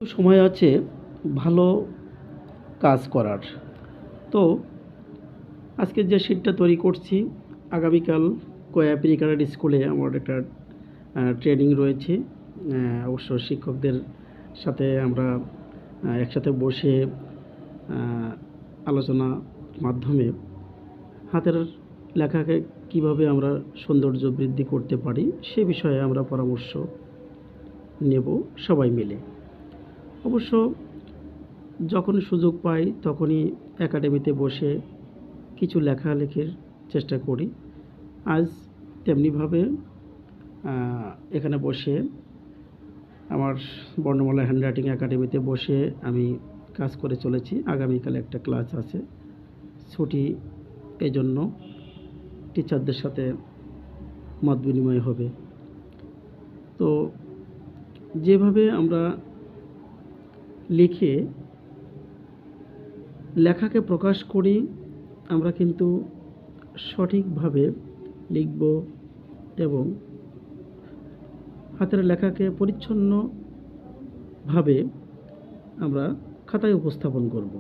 সময় আছে ভালো কাজ করার। তো আজকে যে শিটটা তৈরি করছি, আগামীকাল কোয়া প্রি ক্যাডেট স্কুলে আমার একটা ট্রেনিং রয়েছে। অবশ্য শিক্ষকদের সাথে আমরা একসাথে বসে আলোচনার মাধ্যমে হাতের লেখাকে কীভাবে আমরা সৌন্দর্য বৃদ্ধি করতে পারি সে বিষয়ে আমরা পরামর্শ নেব সবাই মিলে। অবশ্য যখন সুযোগ পাই তখনই একাডেমিতে বসে কিছু লেখালেখির চেষ্টা করি। আজ তেমনিভাবে এখানে বসে আমার বর্ণমালা হ্যান্ডরাইটিং একাডেমিতে বসে আমি কাজ করে চলেছি। আগামীকাল একটা ক্লাস আছে, ছুটি, এজন্য টিচারদের সাথে মত বিনিময় হবে। তো যেভাবে আমরা লিখে লেখাকে প্রকাশ করি, আমরা কিন্তু সঠিকভাবে লিখব এবং হাতের লেখাকে পরিচ্ছন্নভাবে আমরা খাতায় উপস্থাপন করব।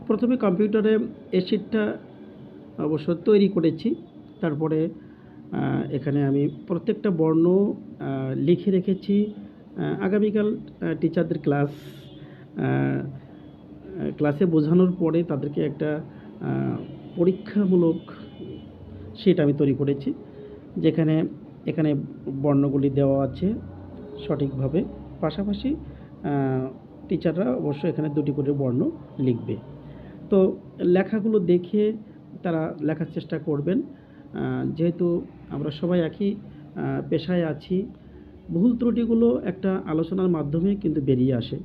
প্রথমে কম্পিউটারে এই শিটটা অবশ্য তৈরি করেছি। তারপরে এখানে আমি প্রত্যেকটা বর্ণ লিখে রেখেছি। আগামীকাল টিচারদের ক্লাসে বোঝানোর পরে তাদেরকে একটা পরীক্ষামূলক শিট আমি তৈরি করেছি, যেখানে এখানে বর্ণগুলি দেওয়া আছে সঠিকভাবে। পাশাপাশি টিচাররা অবশ্য এখানে 2টি করে বর্ণ লিখবে। তো লেখাগুলো দেখে তারা লেখার চেষ্টা করবেন। যেহেতু আমরা সবাই একই পেশায় আছি, ভুল ত্রুটিগুলো একটা আলোচনার মাধ্যমে কিন্তু বেরিয়ে আসে।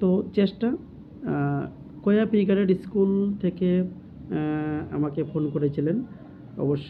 তো চেষ্টা, কোয়া প্রি ক্যাডেট স্কুল থেকে আমাকে ফোন করেছিলেন। অবশ্য